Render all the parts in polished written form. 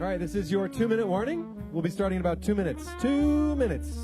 All right, this is your 2-minute warning. We'll be starting in about 2 minutes. 2 minutes.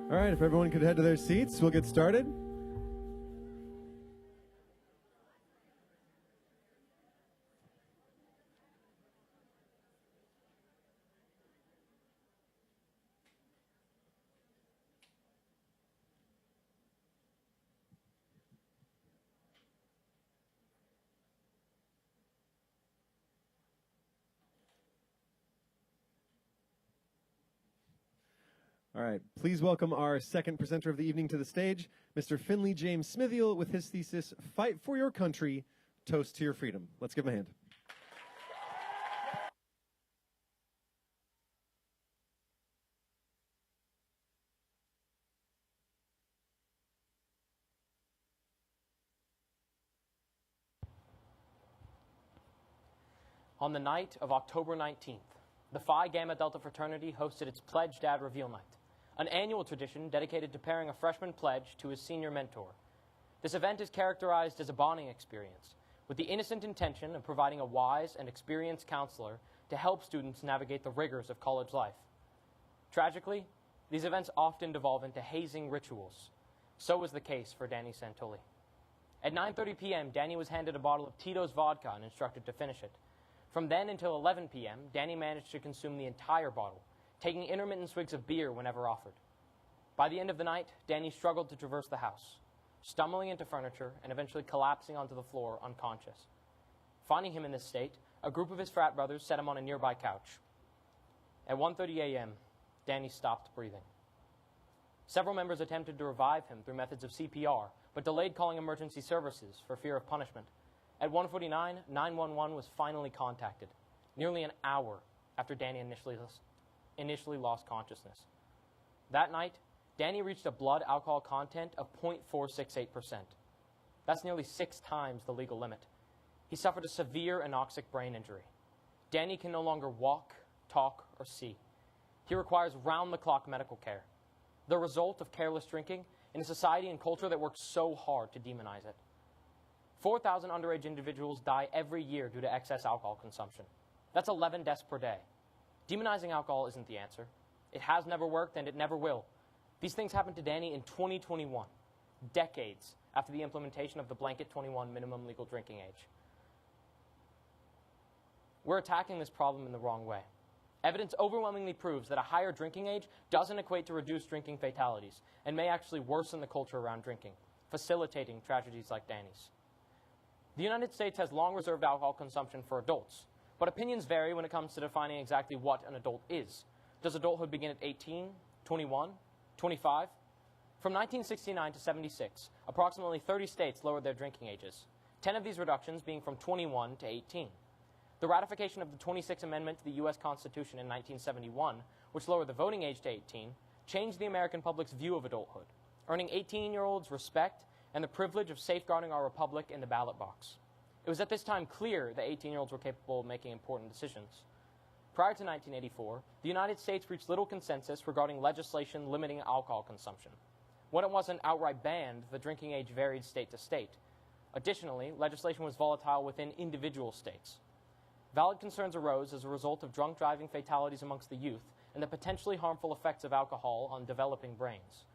All right, if everyone could head to their seats, we'll get started. All right, please welcome our second presenter of the evening to the stage, Mr. Finnley James Smitheal with his thesis, Fight for Your Country, Toast to Your Freedom. Let's give him a hand. On the night of October 19th, the Phi Gamma Delta fraternity hosted its Pledge Dad Reveal Night, an annual tradition dedicated to pairing a freshman pledge to his senior mentor. This event is characterized as a bonding experience, with the innocent intention of providing a wise and experienced counselor to help students navigate the rigors of college life. Tragically, these events often devolve into hazing rituals. So was the case for Danny Santulli. At 9:30 p.m., Danny was handed a bottle of Tito's vodka and instructed to finish it. From then until 11 p.m., Danny managed to consume the entire bottle, taking intermittent swigs of beer whenever offered. By the end of the night, Danny struggled to traverse the house, stumbling into furniture and eventually collapsing onto the floor unconscious. Finding him in this state, a group of his frat brothers set him on a nearby couch. At 1:30 a.m., Danny stopped breathing. Several members attempted to revive him through methods of CPR, but delayed calling emergency services for fear of punishment. At 1:49, 911 was finally contacted, nearly an hour after Danny initially lost consciousness. That night, Danny reached a blood alcohol content of 0.468%. That's nearly 6 times the legal limit. He suffered a severe anoxic brain injury. Danny can no longer walk, talk, or see. He requires round-the-clock medical care, the result of careless drinking in a society and culture that works so hard to demonize it. 4,000 underage individuals die every year due to excess alcohol consumption. That's 11 deaths per day. Demonizing alcohol isn't the answer. It has never worked, and it never will. These things happened to Danny in 2021, decades after the implementation of the blanket 21 minimum legal drinking age. We're attacking this problem in the wrong way. Evidence overwhelmingly proves that a higher drinking age doesn't equate to reduced drinking fatalities and may actually worsen the culture around drinking, facilitating tragedies like Danny's. The United States has long reserved alcohol consumption for adults, but opinions vary when it comes to defining exactly what an adult is. Does adulthood begin at 18, 21, 25? From 1969 to 76, approximately 30 states lowered their drinking ages, 10 of these reductions being from 21 to 18. The ratification of the 26th Amendment to the U.S. Constitution in 1971, which lowered the voting age to 18, changed the American public's view of adulthood, earning 18-year-olds respect and the privilege of safeguarding our republic in the ballot box. It was at this time clear that 18-year-olds were capable of making important decisions. Prior to 1984, the United States reached little consensus regarding legislation limiting alcohol consumption. When it wasn't outright banned, the drinking age varied state to state. Additionally, legislation was volatile within individual states. Valid concerns arose as a result of drunk driving fatalities amongst the youth and the potentially harmful effects of alcohol on developing brains.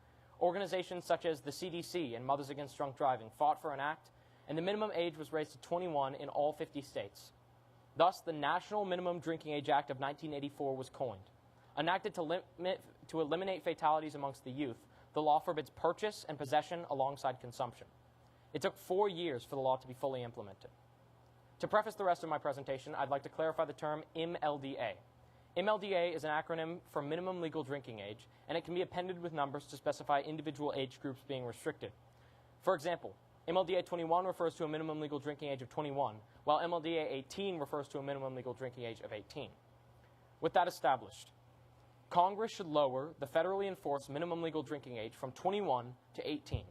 Organizations such as the CDC and Mothers Against Drunk Driving fought for an act, and the minimum age was raised to 21 in all 50 states. Thus, the National Minimum Drinking Age Act of 1984 was coined. Enacted to eliminate fatalities amongst the youth, the law forbids purchase and possession alongside consumption. It took 4 years for the law to be fully implemented. To preface the rest of my presentation, I'd like to clarify the term MLDA. MLDA is an acronym for Minimum Legal Drinking Age, and it can be appended with numbers to specify individual age groups being restricted. For example, MLDA 21 refers to a minimum legal drinking age of 21, while MLDA 18 refers to a minimum legal drinking age of 18. With that established, Congress should lower the federally enforced minimum legal drinking age from 21 to 18.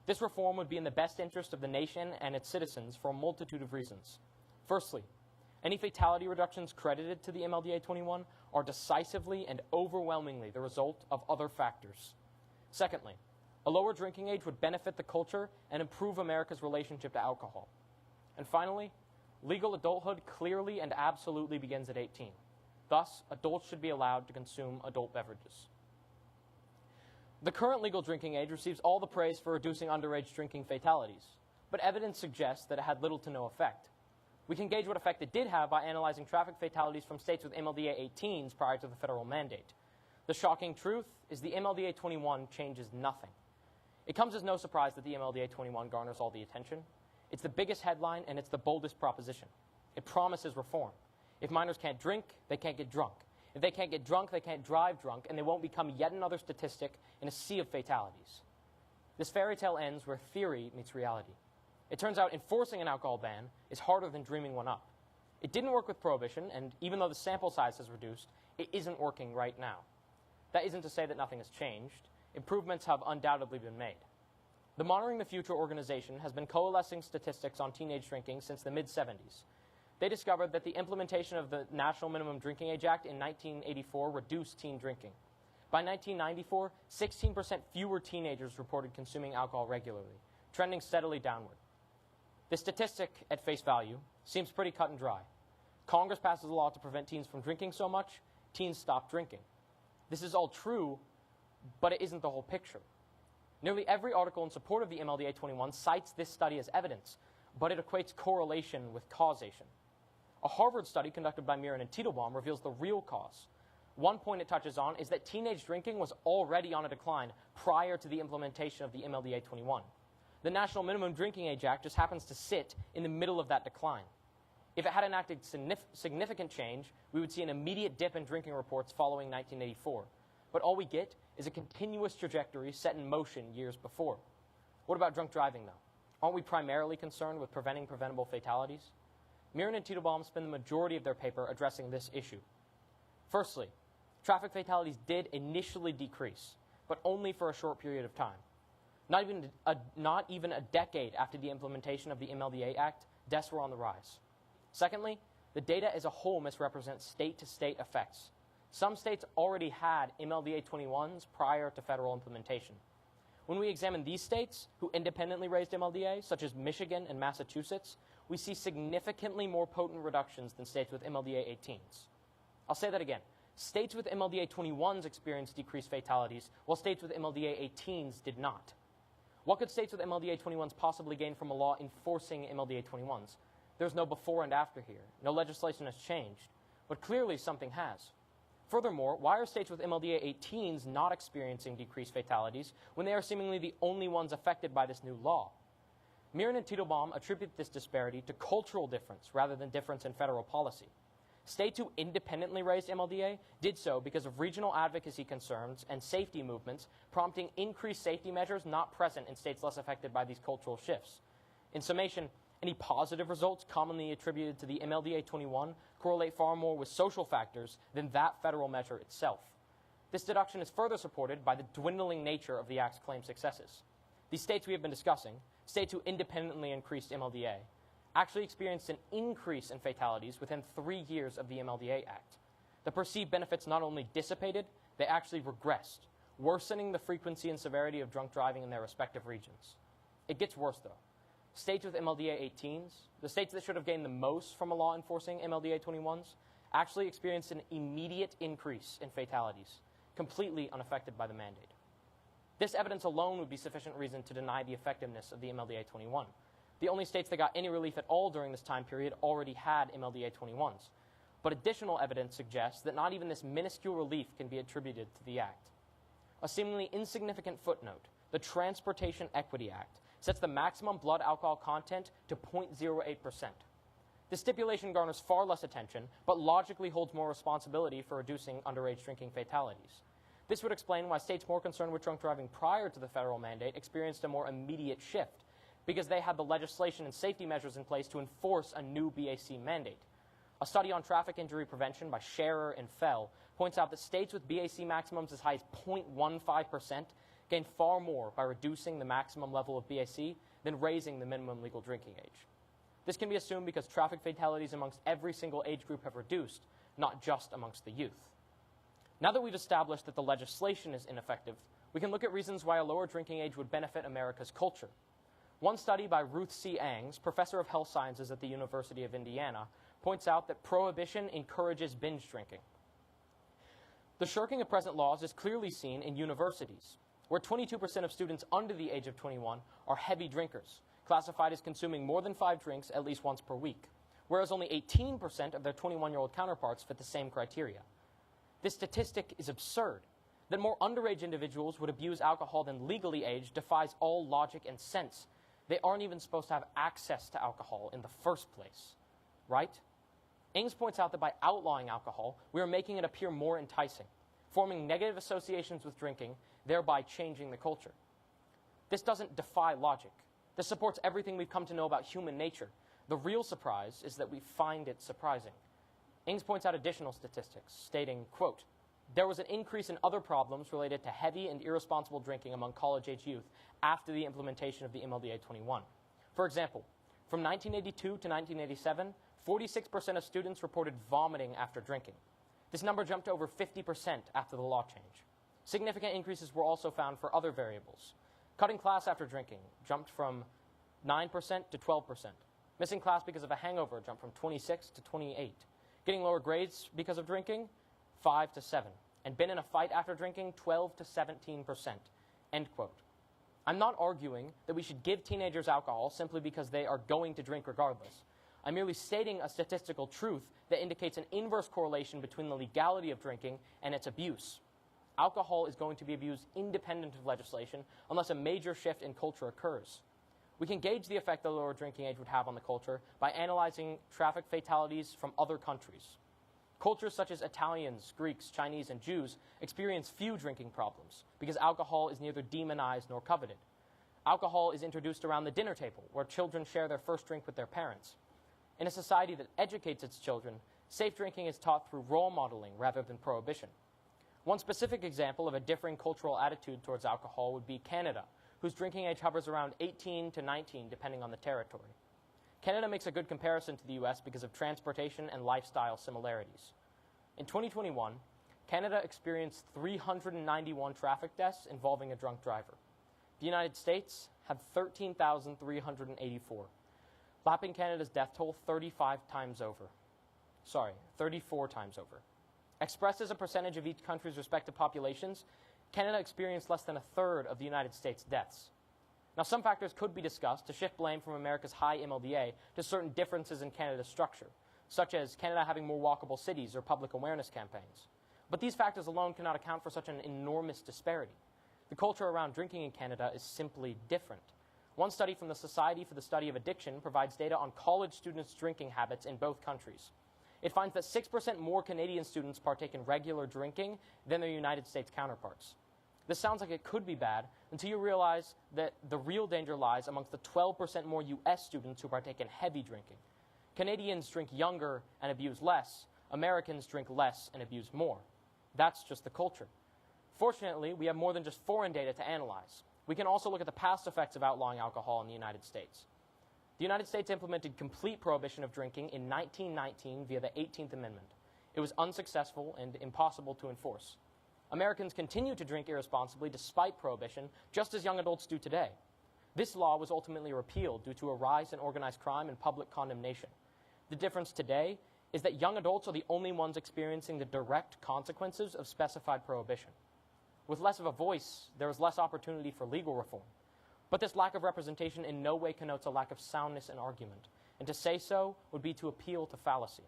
This reform would be in the best interest of the nation and its citizens for a multitude of reasons. Firstly, any fatality reductions credited to the MLDA 21 are decisively and overwhelmingly the result of other factors. Secondly, a lower drinking age would benefit the culture and improve America's relationship to alcohol. And finally, legal adulthood clearly and absolutely begins at 18. Thus, adults should be allowed to consume adult beverages. The current legal drinking age receives all the praise for reducing underage drinking fatalities, but evidence suggests that it had little to no effect. We can gauge what effect it did have by analyzing traffic fatalities from states with MLDA 18s prior to the federal mandate. The shocking truth is the MLDA 21 changes nothing. It comes as no surprise that the MLDA 21 garners all the attention. It's the biggest headline and it's the boldest proposition. It promises reform. If minors can't drink, they can't get drunk. If they can't get drunk, they can't drive drunk, and they won't become yet another statistic in a sea of fatalities. This fairy tale ends where theory meets reality. It turns out enforcing an alcohol ban is harder than dreaming one up. It didn't work with prohibition, and even though the sample size has reduced, it isn't working right now. That isn't to say that nothing has changed. Improvements have undoubtedly been made. The Monitoring the Future organization has been coalescing statistics on teenage drinking since the mid-70s. They discovered that the implementation of the National Minimum Drinking Age Act in 1984 reduced teen drinking. By 1994, 16% fewer teenagers reported consuming alcohol regularly, trending steadily downward. The statistic, at face value, seems pretty cut and dry. Congress passes a law to prevent teens from drinking so much, teens stop drinking. This is all true, but it isn't the whole picture. Nearly every article in support of the MLDA 21 cites this study as evidence, but it equates correlation with causation. A Harvard study conducted by Mirren and Teitelbaum reveals the real cause. One point it touches on is that teenage drinking was already on a decline prior to the implementation of the MLDA 21. The National Minimum Drinking Age Act just happens to sit in the middle of that decline. If it had enacted significant change, we would see an immediate dip in drinking reports following 1984. But all we get is a continuous trajectory set in motion years before. What about drunk driving, though? Aren't we primarily concerned with preventing preventable fatalities? Mirren and Teitelbaum spend the majority of their paper addressing this issue. Firstly, traffic fatalities did initially decrease, but only for a short period of time. Not even a decade after the implementation of the MLDA Act, deaths were on the rise. Secondly, the data as a whole misrepresents state-to-state effects. Some states already had MLDA 21s prior to federal implementation. When we examine these states who independently raised MLDA, such as Michigan and Massachusetts, we see significantly more potent reductions than states with MLDA 18s. I'll say that again. States with MLDA 21s experienced decreased fatalities, while states with MLDA 18s did not. What could states with MLDA 21s possibly gain from a law enforcing MLDA 21s? There's no before and after here. No legislation has changed. But clearly something has. Furthermore, why are states with MLDA 18s not experiencing decreased fatalities when they are seemingly the only ones affected by this new law? Mirren and Teitelbaum attribute this disparity to cultural difference rather than difference in federal policy. States who independently raised MLDA did so because of regional advocacy concerns and safety movements, prompting increased safety measures not present in states less affected by these cultural shifts. In summation, any positive results commonly attributed to the MLDA 21 correlate far more with social factors than that federal measure itself. This deduction is further supported by the dwindling nature of the Act's claimed successes. These states we have been discussing, states who independently increased MLDA, actually experienced an increase in fatalities within 3 years of the MLDA Act. The perceived benefits not only dissipated, they actually regressed, worsening the frequency and severity of drunk driving in their respective regions. It gets worse, though. States with MLDA 18s, the states that should have gained the most from a law enforcing MLDA 21s, actually experienced an immediate increase in fatalities, completely unaffected by the mandate. This evidence alone would be sufficient reason to deny the effectiveness of the MLDA 21. The only states that got any relief at all during this time period already had MLDA 21s. But additional evidence suggests that not even this minuscule relief can be attributed to the Act. A seemingly insignificant footnote, the Transportation Equity Act, sets the maximum blood alcohol content to 0.08%. This stipulation garners far less attention, but logically holds more responsibility for reducing underage drinking fatalities. This would explain why states more concerned with drunk driving prior to the federal mandate experienced a more immediate shift, because they had the legislation and safety measures in place to enforce a new BAC mandate. A study on traffic injury prevention by Scherer and Fell points out that states with BAC maximums as high as 0.15% gain far more by reducing the maximum level of BAC than raising the minimum legal drinking age. This can be assumed because traffic fatalities amongst every single age group have reduced, not just amongst the youth. Now that we've established that the legislation is ineffective, we can look at reasons why a lower drinking age would benefit America's culture. One study by Ruth C. Angs, professor of health sciences at the University of Indiana, points out that prohibition encourages binge drinking. The shirking of present laws is clearly seen in universities, where 22% of students under the age of 21 are heavy drinkers, classified as consuming more than 5 drinks at least once per week, whereas only 18% of their 21-year-old counterparts fit the same criteria. This statistic is absurd. That more underage individuals would abuse alcohol than legally aged defies all logic and sense. They aren't even supposed to have access to alcohol in the first place, right? Ings points out that by outlawing alcohol, we are making it appear more enticing, forming negative associations with drinking, thereby changing the culture. This doesn't defy logic. This supports everything we've come to know about human nature. The real surprise is that we find it surprising. Ings points out additional statistics, stating, quote, "There was an increase in other problems related to heavy and irresponsible drinking among college-age youth after the implementation of the MLDA 21. For example, from 1982 to 1987, 46% of students reported vomiting after drinking. This number jumped to over 50% after the law change. Significant increases were also found for other variables. Cutting class after drinking jumped from 9% to 12%. Missing class because of a hangover jumped from 26 to 28. Getting lower grades because of drinking, 5 to 7. And been in a fight after drinking, 12 to 17%. End quote. I'm not arguing that we should give teenagers alcohol simply because they are going to drink regardless. I'm merely stating a statistical truth that indicates an inverse correlation between the legality of drinking and its abuse. Alcohol is going to be abused independent of legislation unless a major shift in culture occurs. We can gauge the effect the lower drinking age would have on the culture by analyzing traffic fatalities from other countries. Cultures such as Italians, Greeks, Chinese, and Jews experience few drinking problems because alcohol is neither demonized nor coveted. Alcohol is introduced around the dinner table, where children share their first drink with their parents. In a society that educates its children, safe drinking is taught through role modeling rather than prohibition. One specific example of a differing cultural attitude towards alcohol would be Canada, whose drinking age hovers around 18 to 19, depending on the territory. Canada makes a good comparison to the U.S. because of transportation and lifestyle similarities. In 2021, Canada experienced 391 traffic deaths involving a drunk driver. The United States had 13,384, lapping Canada's death toll 34 times over. Expressed as a percentage of each country's respective populations, Canada experienced less than a third of the United States' deaths. Now, some factors could be discussed to shift blame from America's high MLDA to certain differences in Canada's structure, such as Canada having more walkable cities or public awareness campaigns. But these factors alone cannot account for such an enormous disparity. The culture around drinking in Canada is simply different. One study from the Society for the Study of Addiction provides data on college students' drinking habits in both countries. It finds that 6% more Canadian students partake in regular drinking than their United States counterparts. This sounds like it could be bad until you realize that the real danger lies amongst the 12% more U.S. students who partake in heavy drinking. Canadians drink younger and abuse less. Americans drink less and abuse more. That's just the culture. Fortunately, we have more than just foreign data to analyze. We can also look at the past effects of outlawing alcohol in the United States. The United States implemented complete prohibition of drinking in 1919 via the 18th Amendment. It was unsuccessful and impossible to enforce. Americans continue to drink irresponsibly despite prohibition, just as young adults do today. This law was ultimately repealed due to a rise in organized crime and public condemnation. The difference today is that young adults are the only ones experiencing the direct consequences of specified prohibition. With less of a voice, there is less opportunity for legal reform. But this lack of representation in no way connotes a lack of soundness in argument, and to say so would be to appeal to fallacy.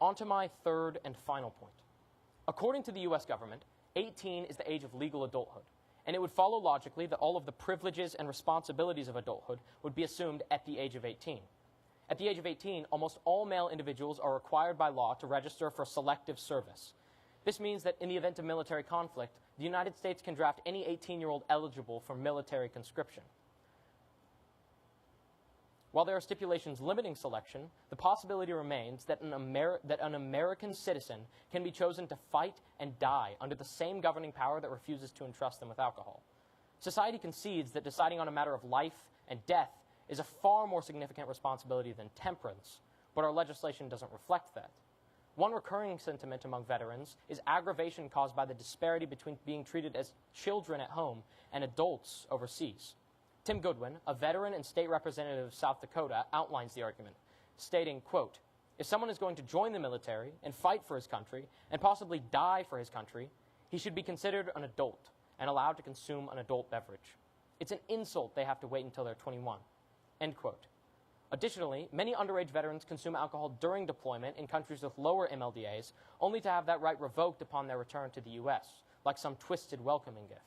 On to my third and final point. According to the U.S. government, 18 is the age of legal adulthood, and it would follow logically that all of the privileges and responsibilities of adulthood would be assumed at the age of 18. At the age of 18, almost all male individuals are required by law to register for selective service. This means that in the event of military conflict, the United States can draft any 18-year-old eligible for military conscription. While there are stipulations limiting selection, the possibility remains that an American citizen can be chosen to fight and die under the same governing power that refuses to entrust them with alcohol. Society concedes that deciding on a matter of life and death is a far more significant responsibility than temperance, but our legislation doesn't reflect that. One recurring sentiment among veterans is aggravation caused by the disparity between being treated as children at home and adults overseas. Tim Goodwin, a veteran and state representative of South Dakota, outlines the argument, stating, quote, "If someone is going to join the military and fight for his country and possibly die for his country, he should be considered an adult and allowed to consume an adult beverage. It's an insult they have to wait until they're 21. End quote. Additionally, many underage veterans consume alcohol during deployment in countries with lower MLDAs, only to have that right revoked upon their return to the U.S., like some twisted welcoming gift.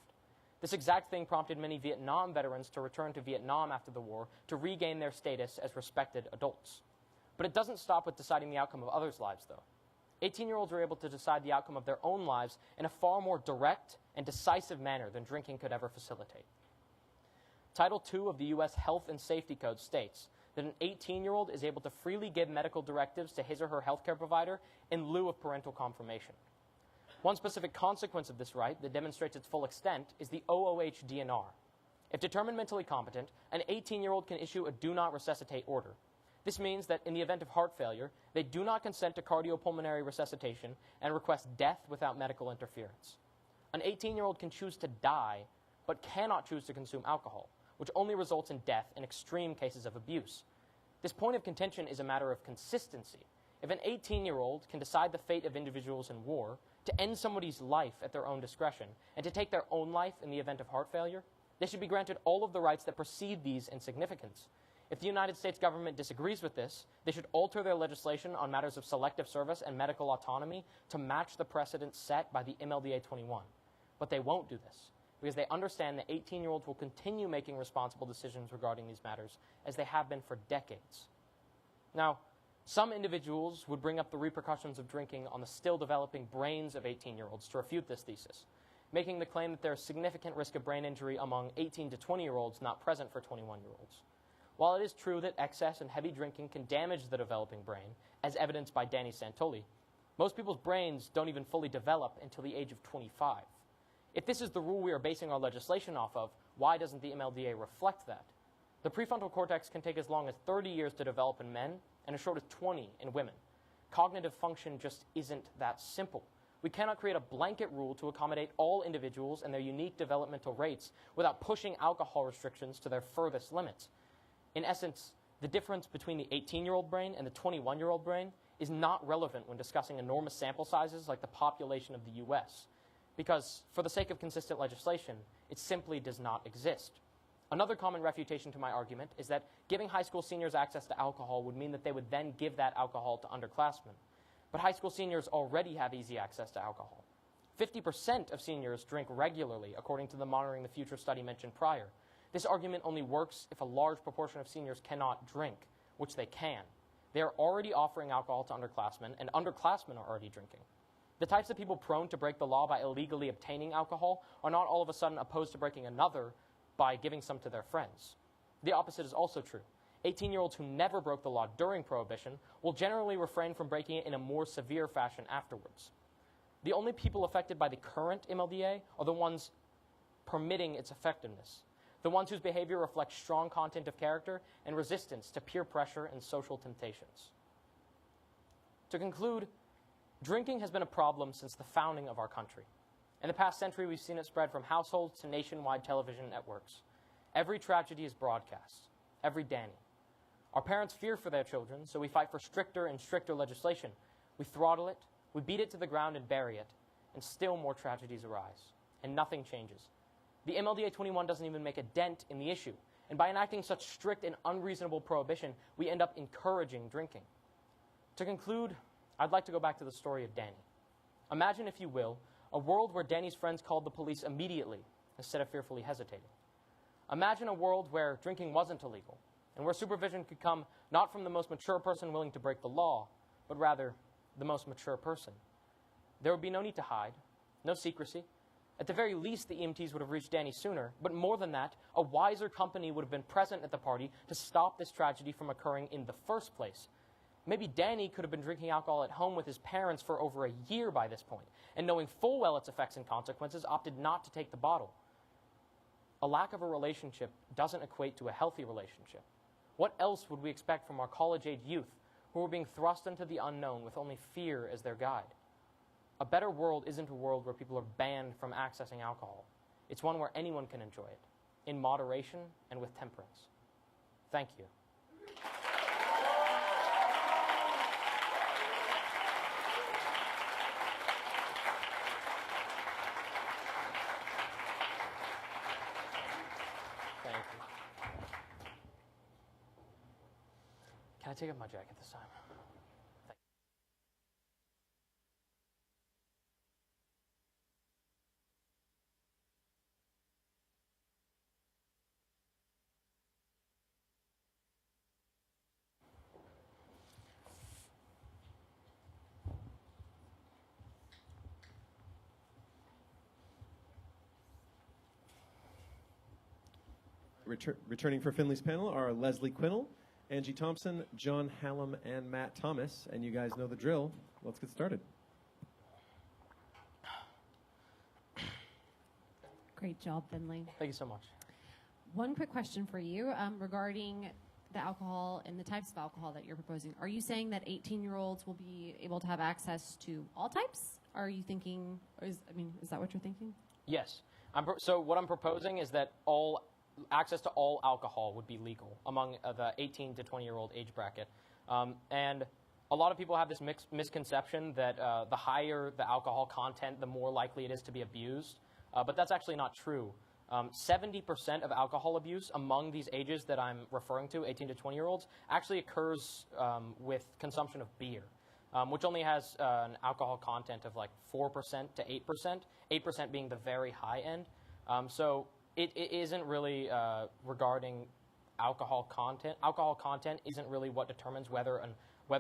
This exact thing prompted many Vietnam veterans to return to Vietnam after the war to regain their status as respected adults. But it doesn't stop with deciding the outcome of others' lives, though. 18-year-olds are able to decide the outcome of their own lives in a far more direct and decisive manner than drinking could ever facilitate. Title II of the U.S. Health and Safety Code states that an 18-year-old is able to freely give medical directives to his or her healthcare provider in lieu of parental confirmation. One specific consequence of this right that demonstrates its full extent is the OOH DNR. If determined mentally competent, an 18-year-old can issue a do not resuscitate order. This means that in the event of heart failure, they do not consent to cardiopulmonary resuscitation and request death without medical interference. An 18-year-old can choose to die, but cannot choose to consume alcohol, which only results in death in extreme cases of abuse. This point of contention is a matter of consistency. If an 18-year-old can decide the fate of individuals in war, to end somebody's life at their own discretion, and to take their own life in the event of heart failure, they should be granted all of the rights that precede these in significance. If the United States government disagrees with this, they should alter their legislation on matters of selective service and medical autonomy to match the precedent set by the MLDA 21. But they won't do this, because they understand that 18-year-olds will continue making responsible decisions regarding these matters, as they have been for decades. Now, some individuals would bring up the repercussions of drinking on the still developing brains of 18-year-olds to refute this thesis, making the claim that there is significant risk of brain injury among 18 to 20-year-olds not present for 21-year-olds. While it is true that excess and heavy drinking can damage the developing brain, as evidenced by Danny Santoli, most people's brains don't even fully develop until the age of 25. If this is the rule we are basing our legislation off of, why doesn't the MLDA reflect that? The prefrontal cortex can take as long as 30 years to develop in men and as short as 20 in women. Cognitive function just isn't that simple. We cannot create a blanket rule to accommodate all individuals and their unique developmental rates without pushing alcohol restrictions to their furthest limits. In essence, the difference between the 18-year-old brain and the 21-year-old brain is not relevant when discussing enormous sample sizes like the population of the U.S., because for the sake of consistent legislation, it simply does not exist. Another common refutation to my argument is that giving high school seniors access to alcohol would mean that they would then give that alcohol to underclassmen. But high school seniors already have easy access to alcohol. 50% of seniors drink regularly, according to the Monitoring the Future study mentioned prior. This argument only works if a large proportion of seniors cannot drink, which they can. They are already offering alcohol to underclassmen, and underclassmen are already drinking. The types of people prone to break the law by illegally obtaining alcohol are not all of a sudden opposed to breaking another by giving some to their friends. The opposite is also true. 18-year-olds who never broke the law during Prohibition will generally refrain from breaking it in a more severe fashion afterwards. The only people affected by the current MLDA are the ones permitting its effectiveness, the ones whose behavior reflects strong content of character and resistance to peer pressure and social temptations. To conclude, drinking has been a problem since the founding of our country. In the past century, we've seen it spread from households to nationwide television networks. Every tragedy is broadcast, every Danny. Our parents fear for their children, so we fight for stricter and stricter legislation. We throttle it, we beat it to the ground and bury it, and still more tragedies arise, and nothing changes. The MLDA 21 doesn't even make a dent in the issue, and by enacting such strict and unreasonable prohibition, we end up encouraging drinking. To conclude, I'd like to go back to the story of Danny. Imagine, if you will, a world where Danny's friends called the police immediately instead of fearfully hesitating. Imagine a world where drinking wasn't illegal, and where supervision could come not from the most mature person willing to break the law, but rather the most mature person. There would be no need to hide, no secrecy. At the very least, the EMTs would have reached Danny sooner, but more than that, a wiser company would have been present at the party to stop this tragedy from occurring in the first place. Maybe Danny could have been drinking alcohol at home with his parents for over a year by this point, and knowing full well its effects and consequences, opted not to take the bottle. A lack of a relationship doesn't equate to a healthy relationship. What else would we expect from our college-age youth who are being thrust into the unknown with only fear as their guide? A better world isn't a world where people are banned from accessing alcohol. It's one where anyone can enjoy it, in moderation and with temperance. Thank you. Thank you. Can I take off my jacket this time? Returning for Finnley's panel are Leslie Quinnell, Angie Thompson, John Hallam, and Matt Thomas. And you guys know the drill. Let's get started. Great job, Finnley. Thank you so much. One quick question for you regarding the alcohol and the types of alcohol that you're proposing, are you saying that 18-year-olds will be able to have access to all types? Are you thinking, is that what you're thinking? Yes. So what I'm proposing is that access to all alcohol would be legal among the 18 to 20-year-old age bracket. And a lot of people have this misconception that the higher the alcohol content, the more likely it is to be abused. But that's actually not true. 70% of alcohol abuse among these ages that I'm referring to, 18 to 20-year-olds, actually occurs with consumption of beer, which only has an alcohol content of like 4% to 8%, 8% being the very high end. So it isn't really regarding alcohol content. Alcohol content isn't really what determines whether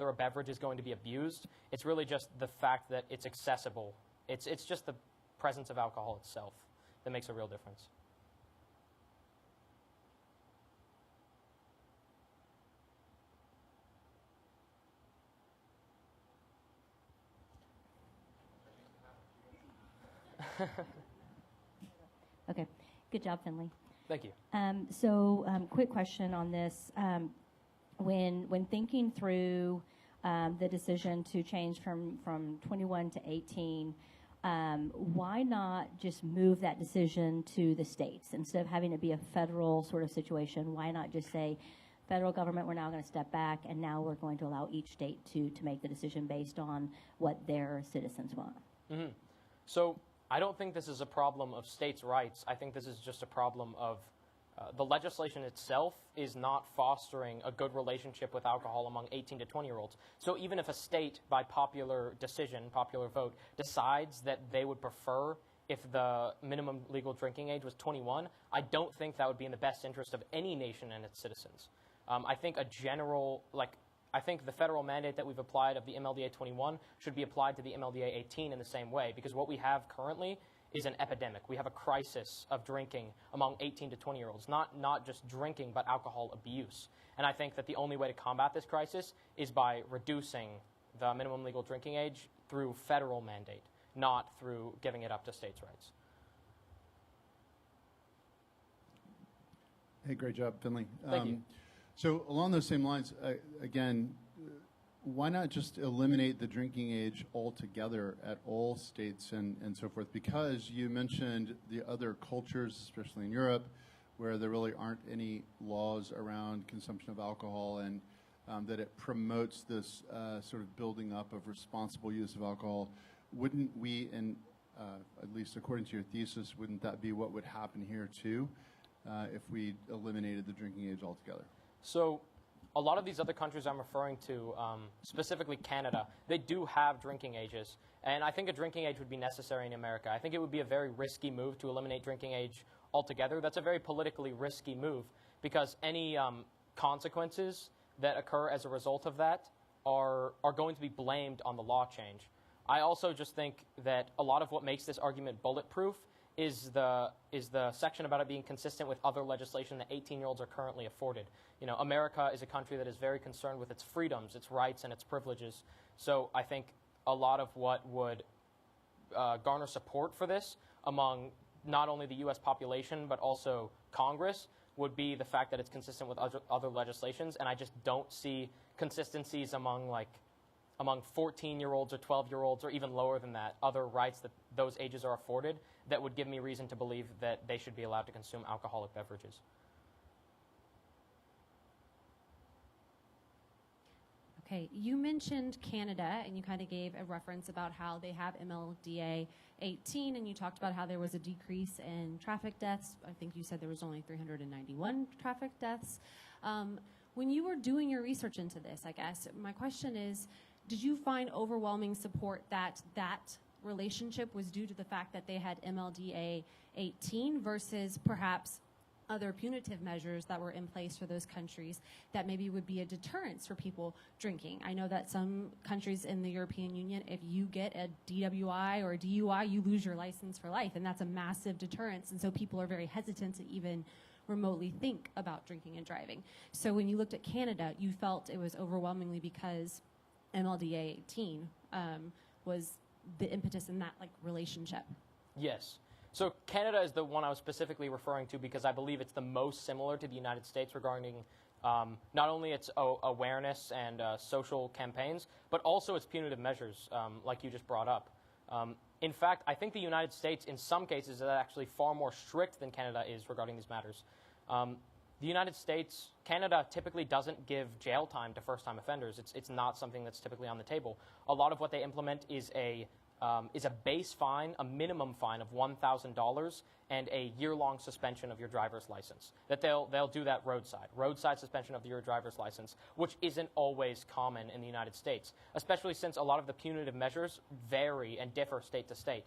a beverage is going to be abused. It's really just the fact that it's accessible. It's just the presence of alcohol itself that makes a real difference. Okay, good job, Finnley. Thank you. Quick question on this. When thinking through the decision to change from 21 to 18, why not just move that decision to the states instead of having it be a federal sort of situation? Why not just say, federal government, we're now going to step back, and now we're going to allow each state to make the decision based on what their citizens want? Mm-hmm. So I don't think this is a problem of states' rights. I think this is just a problem of the legislation itself is not fostering a good relationship with alcohol among 18 to 20-year-olds. So even if a state, by popular decision, popular vote, decides that they would prefer if the minimum legal drinking age was 21, I don't think that would be in the best interest of any nation and its citizens. I think I think the federal mandate that we've applied of the MLDA 21 should be applied to the MLDA 18 in the same way, because what we have currently is an epidemic. We have a crisis of drinking among 18 to 20-year-olds, not just drinking, but alcohol abuse. And I think that the only way to combat this crisis is by reducing the minimum legal drinking age through federal mandate, not through giving it up to states' rights. Hey, great job, Finnley. Thank you. So along those same lines, again, why not just eliminate the drinking age altogether at all states and so forth? Because you mentioned the other cultures, especially in Europe, where there really aren't any laws around consumption of alcohol, and that it promotes this sort of building up of responsible use of alcohol. Wouldn't we, and at least according to your thesis, wouldn't that be what would happen here too if we eliminated the drinking age altogether? So a lot of these other countries I'm referring to, specifically Canada, they do have drinking ages. And I think a drinking age would be necessary in America. I think it would be a very risky move to eliminate drinking age altogether. That's a very politically risky move, because any consequences that occur as a result of that are going to be blamed on the law change. I also just think that a lot of what makes this argument bulletproof is the section about it being consistent with other legislation that 18-year-olds are currently afforded. You know, America is a country that is very concerned with its freedoms, its rights, and its privileges. So I think a lot of what would garner support for this among not only the U.S. population but also Congress would be the fact that it's consistent with other legislations, and I just don't see consistencies among 14-year-olds or 12-year-olds or even lower than that, other rights that those ages are afforded, that would give me reason to believe that they should be allowed to consume alcoholic beverages. Okay, you mentioned Canada, and you kind of gave a reference about how they have MLDA 18, and you talked about how there was a decrease in traffic deaths. I think you said there was only 391 traffic deaths. When you were doing your research into this, I guess, my question is, did you find overwhelming support that that relationship was due to the fact that they had MLDA 18 versus perhaps other punitive measures that were in place for those countries that maybe would be a deterrence for people drinking? I know that some countries in the European Union, if you get a DWI or a DUI, you lose your license for life, and that's a massive deterrence, and so people are very hesitant to even remotely think about drinking and driving. So when you looked at Canada, you felt it was overwhelmingly because MLDA 18 was the impetus in that relationship. Yes. So Canada is the one I was specifically referring to because I believe it's the most similar to the United States regarding Not only its awareness and social campaigns, but also its punitive measures, like you just brought up. In fact, I think the United States, in some cases, is actually far more strict than Canada is regarding these matters. The United States, Canada typically doesn't give jail time to first-time offenders. It's not something that's typically on the table. A lot of what they implement is a base fine, a minimum fine of $1,000, and a year-long suspension of your driver's license. That they'll do that roadside suspension of your driver's license, which isn't always common in the United States, especially since a lot of the punitive measures vary and differ state to state.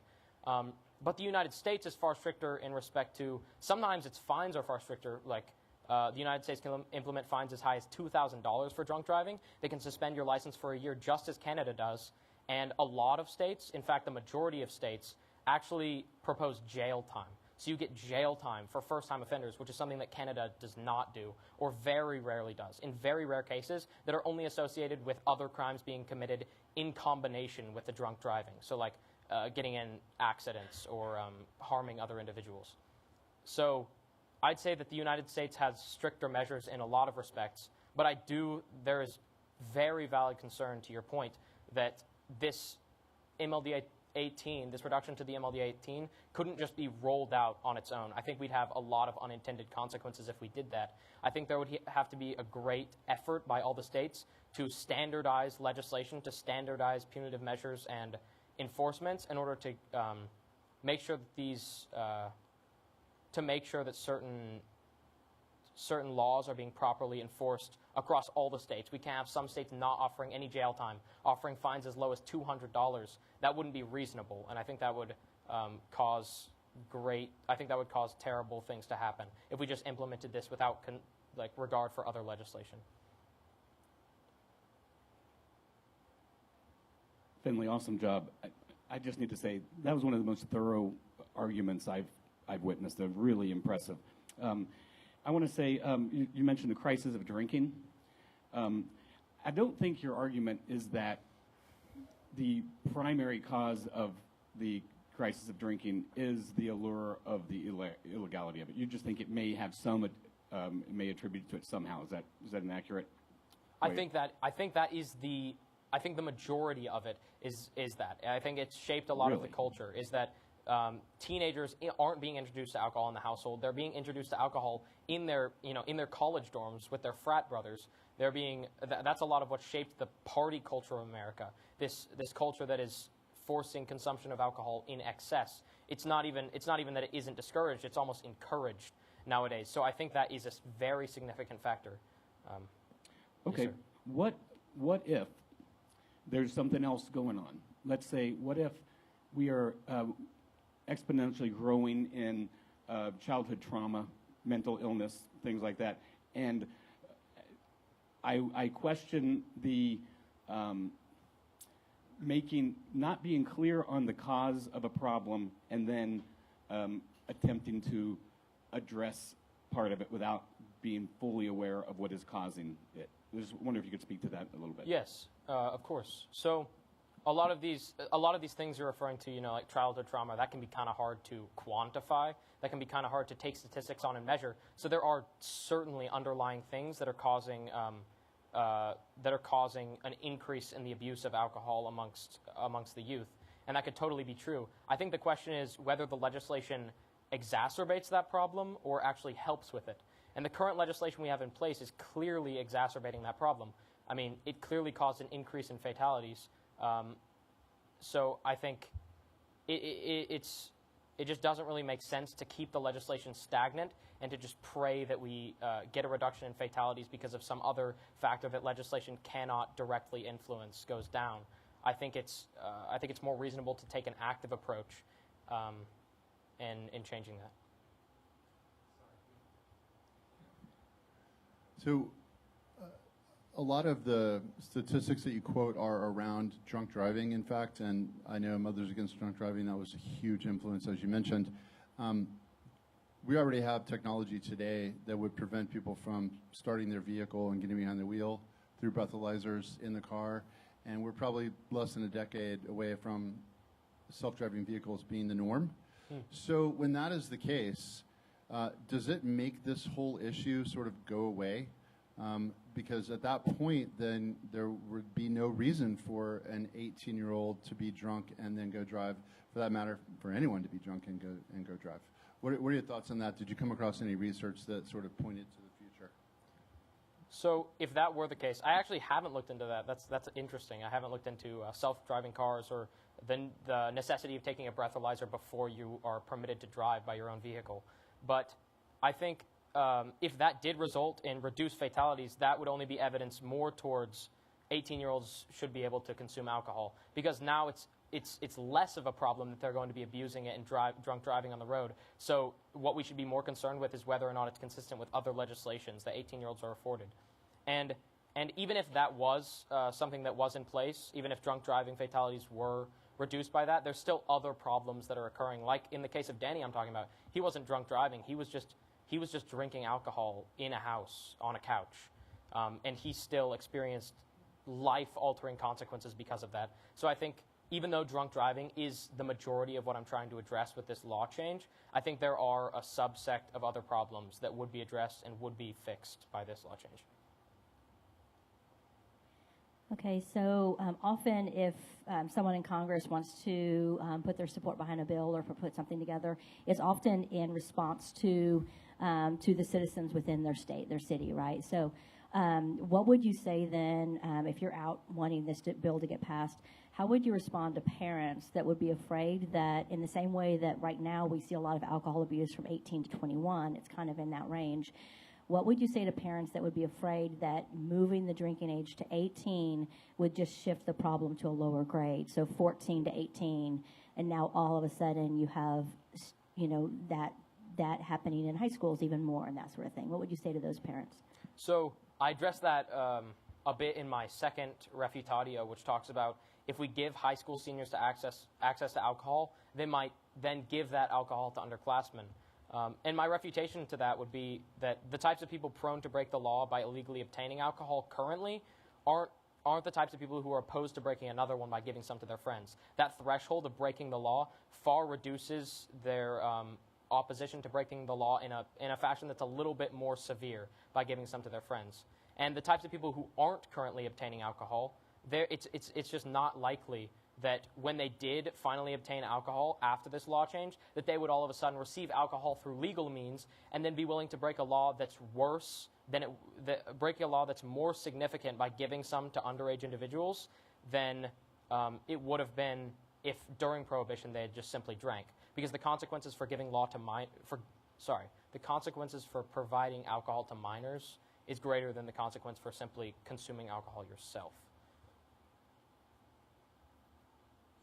But the United States is far stricter in respect to, sometimes its fines are far stricter, like the United States can implement fines as high as $2,000 for drunk driving. They can suspend your license for a year, just as Canada does. And a lot of states, in fact, the majority of states, actually propose jail time. So you get jail time for first-time offenders, which is something that Canada does not do, or very rarely does, in very rare cases that are only associated with other crimes being committed in combination with the drunk driving. So like getting in accidents or harming other individuals. So I'd say that the United States has stricter measures in a lot of respects, but there is very valid concern, to your point, that this MLD 18, this reduction to the MLD 18, couldn't just be rolled out on its own. I think we'd have a lot of unintended consequences if we did that. I think there would have to be a great effort by all the states to standardize legislation, to standardize punitive measures and enforcements in order to make sure that certain laws are being properly enforced across all the states. We can't have some states not offering any jail time, offering fines as low as $200. That wouldn't be reasonable, and I think that would cause terrible things to happen if we just implemented this without regard for other legislation. Finnley, awesome job. I just need to say that was one of the most thorough arguments I've witnessed. They're really impressive. I want to say, you mentioned the crisis of drinking. I don't think your argument is that the primary cause of the crisis of drinking is the allure of the illegality of it. You just think it may have some, it may attribute to it somehow. Is that inaccurate? I think the majority of it is that. I think it's shaped a lot of the culture, is that teenagers aren't being introduced to alcohol in the household. They're being introduced to alcohol in their college dorms with their frat brothers. That's a lot of what shaped the party culture of America. This culture that is forcing consumption of alcohol in excess. It's not even that it isn't discouraged. It's almost encouraged nowadays. So I think that is a very significant factor. Okay. Yes, what if there's something else going on? Let's say, what if we are exponentially growing in childhood trauma, mental illness, things like that, and I question the not being clear on the cause of a problem and then attempting to address part of it without being fully aware of what is causing it. I just wonder if you could speak to that a little bit. Yes, of course. So a lot of these things you're referring to, like childhood trauma, that can be kind of hard to quantify. That can be kind of hard to take statistics on and measure. So there are certainly underlying things that are causing an increase in the abuse of alcohol amongst the youth, and that could totally be true. I think the question is whether the legislation exacerbates that problem or actually helps with it. And the current legislation we have in place is clearly exacerbating that problem. I mean, it clearly caused an increase in fatalities. So I think it just doesn't really make sense to keep the legislation stagnant and to just pray that we get a reduction in fatalities because of some other factor that legislation cannot directly influence goes down. I think it's more reasonable to take an active approach in changing that. So a lot of the statistics that you quote are around drunk driving, in fact, and I know Mothers Against Drunk Driving, that was a huge influence, as you mentioned. We already have technology today that would prevent people from starting their vehicle and getting behind the wheel through breathalyzers in the car, and we're probably less than a decade away from self-driving vehicles being the norm. So when that is the case, does it make this whole issue sort of go away? Because at that point, then there would be no reason for an 18-year-old to be drunk and then go drive. For that matter, for anyone to be drunk and go drive. What are your thoughts on that? Did you come across any research that sort of pointed to the future? So if that were the case, I actually haven't looked into that. That's interesting. I haven't looked into self-driving cars or the necessity of taking a breathalyzer before you are permitted to drive by your own vehicle. But I think if that did result in reduced fatalities, that would only be evidence more towards 18-year-olds should be able to consume alcohol, because now it's less of a problem that they're going to be abusing it and drunk driving on the road. So what we should be more concerned with is whether or not it's consistent with other legislations that 18-year-olds are afforded. And even if that was something that was in place, even if drunk driving fatalities were reduced by that, there's still other problems that are occurring. Like in the case of Danny I'm talking about, he wasn't drunk driving. He was just drinking alcohol in a house on a couch. And he still experienced life-altering consequences because of that. So I think even though drunk driving is the majority of what I'm trying to address with this law change, I think there are a subsect of other problems that would be addressed and would be fixed by this law change. Okay, so often if someone in Congress wants to put their support behind a bill or put something together, it's often in response to the citizens within their state, their city, right? So what would you say then if you're out wanting this bill to get passed? How would you respond to parents that would be afraid that in the same way that right now we see a lot of alcohol abuse from 18 to 21, it's kind of in that range. What would you say to parents that would be afraid that moving the drinking age to 18 would just shift the problem to a lower grade? So 14 to 18, and now all of a sudden you have, that happening in high schools even more and that sort of thing. What would you say to those parents? So I addressed that a bit in my second refutatio, which talks about if we give high school seniors to access to alcohol, they might then give that alcohol to underclassmen. And my refutation to that would be that the types of people prone to break the law by illegally obtaining alcohol currently aren't the types of people who are opposed to breaking another one by giving some to their friends. That threshold of breaking the law far reduces their opposition to breaking the law in a fashion that's a little bit more severe by giving some to their friends. And the types of people who aren't currently obtaining alcohol, it's just not likely that when they did finally obtain alcohol after this law change, that they would all of a sudden receive alcohol through legal means and then be willing to break a law that's worse than break a law that's more significant by giving some to underage individuals than it would have been if during Prohibition they had just simply drank. Because the consequences for giving law to the consequences for providing alcohol to minors is greater than the consequence for simply consuming alcohol yourself.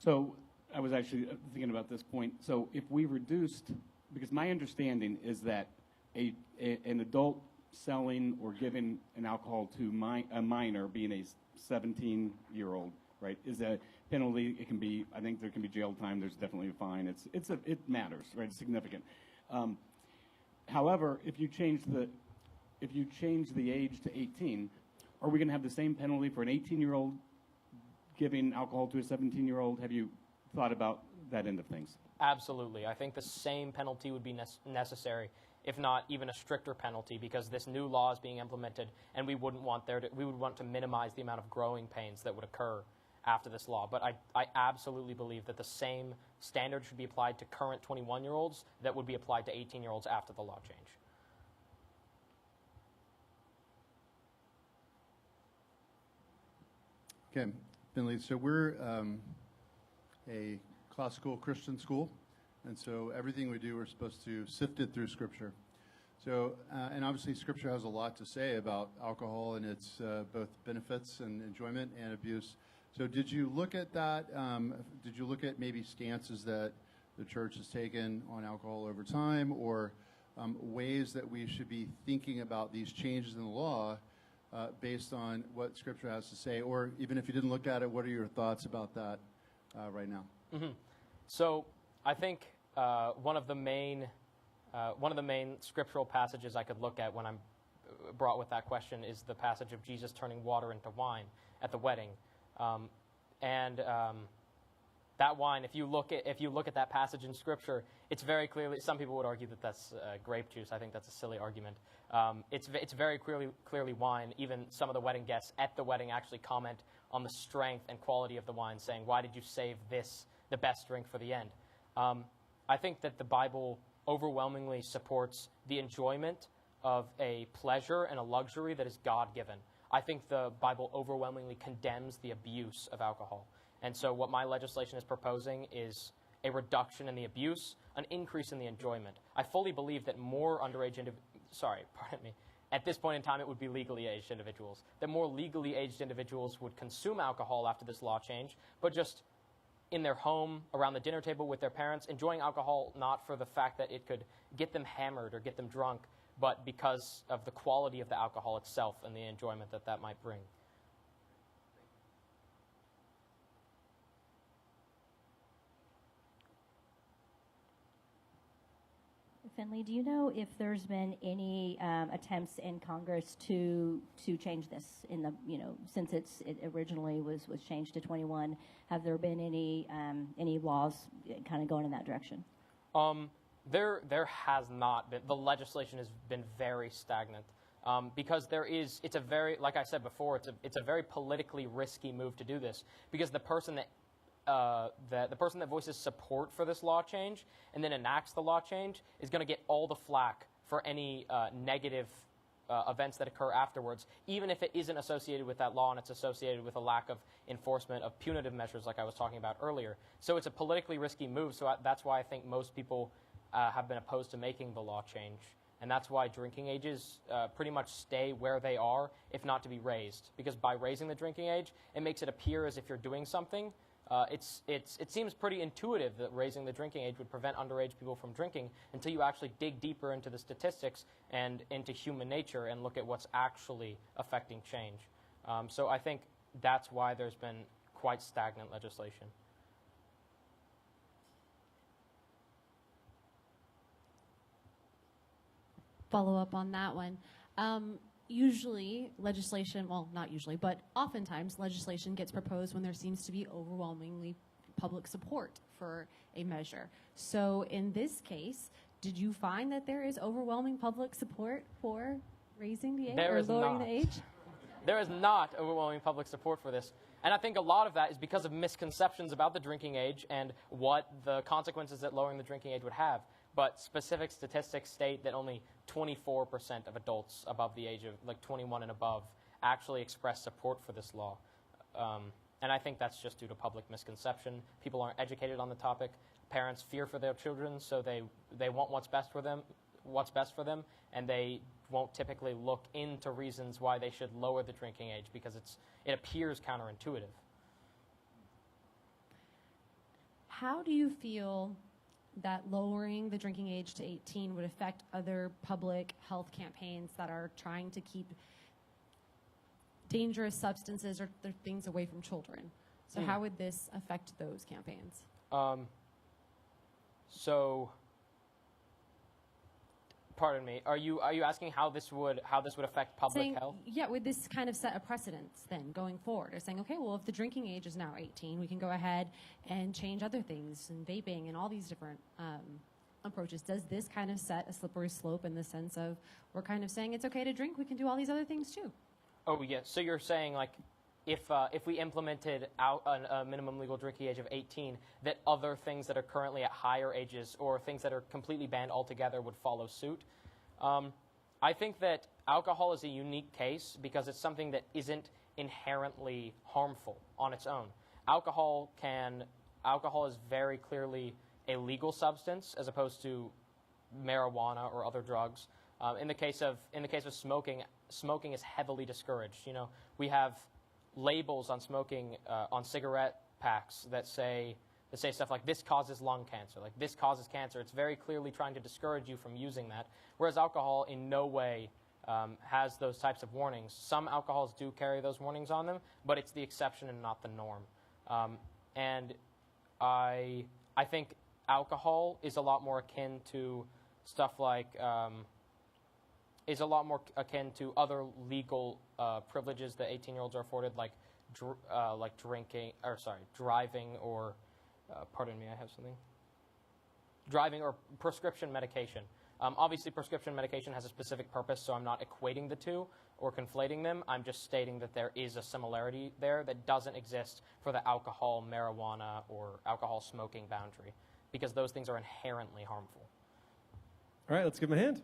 So I was actually thinking about this point. So if we reduced, because my understanding is that an adult selling or giving an alcohol to a minor, being a 17-year-old, right, is a penalty. It can be, I think there can be jail time. There's definitely a fine. It matters, right? It's significant. However, if you change the age to 18, are we going to have the same penalty for an 18-year-old giving alcohol to a 17-year-old? Have you thought about that end of things? Absolutely. I think the same penalty would be necessary, if not even a stricter penalty, because this new law is being implemented, and we would want to minimize the amount of growing pains that would occur after this law. But I absolutely believe that the same standard should be applied to current 21-year-olds that would be applied to 18-year-olds after the law change. Okay. Finnley, so we're a classical Christian school, and so everything we do, we're supposed to sift it through Scripture. So, and obviously Scripture has a lot to say about alcohol and its both benefits and enjoyment and abuse. So did you look at that? Did you look at maybe stances that the church has taken on alcohol over time, or ways that we should be thinking about these changes in the law based on what Scripture has to say? Or even if you didn't look at it, what are your thoughts about that right now? Mm-hmm. So I think one of the main scriptural passages I could look at when I'm brought with that question is the passage of Jesus turning water into wine at the wedding. The that wine, if you look at that passage in Scripture, it's very clearly. Some people would argue that that's grape juice. I think that's a silly argument. It's very clearly wine. Even some of the wedding guests at the wedding actually comment on the strength and quality of the wine, saying, "Why did you save this, the best drink, for the end?" I think that the Bible overwhelmingly supports the enjoyment of a pleasure and a luxury that is God-given. I think the Bible overwhelmingly condemns the abuse of alcohol. And so what my legislation is proposing is a reduction in the abuse, an increase in the enjoyment. I fully believe that more underage at this point in time it would be legally aged individuals, that more legally aged individuals would consume alcohol after this law change, but just in their home, around the dinner table with their parents, enjoying alcohol not for the fact that it could get them hammered or get them drunk, but because of the quality of the alcohol itself and the enjoyment that that might bring. Finnley, do you know if there's been any attempts in Congress to change this in the since it originally was changed to 21? Have there been any laws kind of going in that direction? There has not been. The legislation has been very stagnant because it's a very, like I said before, it's a very politically risky move to do this, because the person that voices support for this law change and then enacts the law change is going to get all the flack for any negative events that occur afterwards, even if it isn't associated with that law and it's associated with a lack of enforcement of punitive measures like I was talking about earlier. So it's a politically risky move, so that's why I think most people have been opposed to making the law change. And that's why drinking ages pretty much stay where they are, if not to be raised. Because by raising the drinking age, it makes it appear as if you're doing something. It seems pretty intuitive that raising the drinking age would prevent underage people from drinking until you actually dig deeper into the statistics and into human nature and look at what's actually affecting change. So I think that's why there's been quite stagnant legislation. Follow up on that one. Usually legislation, well, not usually, but oftentimes legislation gets proposed when there seems to be overwhelmingly public support for a measure. So in this case, did you find that there is overwhelming public support for raising the age or lowering the age? There is not overwhelming public support for this. And I think a lot of that is because of misconceptions about the drinking age and what the consequences that lowering the drinking age would have. But specific statistics state that only 24% of adults above the age of 21 and above actually express support for this law. And I think that's just due to public misconception. People aren't educated on the topic. Parents fear for their children, so they want what's best for them, and they won't typically look into reasons why they should lower the drinking age because it appears counterintuitive. How do you feel that lowering the drinking age to 18 would affect other public health campaigns that are trying to keep dangerous substances or things away from children? So how would this affect those campaigns? Pardon me. Are you asking how this would affect public health? Yeah, would this kind of set a precedence then going forward? Or saying, okay, well, if the drinking age is now 18, we can go ahead and change other things and vaping and all these different approaches. Does this kind of set a slippery slope in the sense of we're kind of saying it's okay to drink, we can do all these other things too? Oh, yes. So you're saying if we implemented a minimum legal drinking age of 18, that other things that are currently at higher ages or things that are completely banned altogether would follow suit. I think that alcohol is a unique case because it's something that isn't inherently harmful on its own. Alcohol is very clearly a legal substance as opposed to marijuana or other drugs. In the case of smoking, smoking is heavily discouraged. We have labels on smoking on cigarette packs that say stuff like this causes lung cancer, like this causes cancer. It's very clearly trying to discourage you from using that, whereas alcohol in no way has those types of warnings. Some alcohols do carry those warnings on them, but it's the exception and not the norm. And I think alcohol is a lot more akin to stuff like is a lot more akin to other legal privileges that 18-year-olds are afforded, like driving or Pardon me, I have something. Driving or prescription medication. Obviously, prescription medication has a specific purpose, so I'm not equating the two or conflating them. I'm just stating that there is a similarity there that doesn't exist for the alcohol, marijuana, or alcohol smoking boundary, because those things are inherently harmful. All right, let's give him a hand.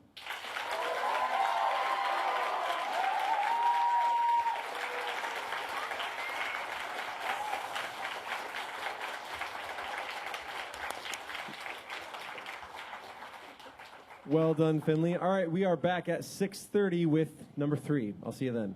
Well done, Finnley. All right, we are back at 6:30 with number 3. I'll see you then.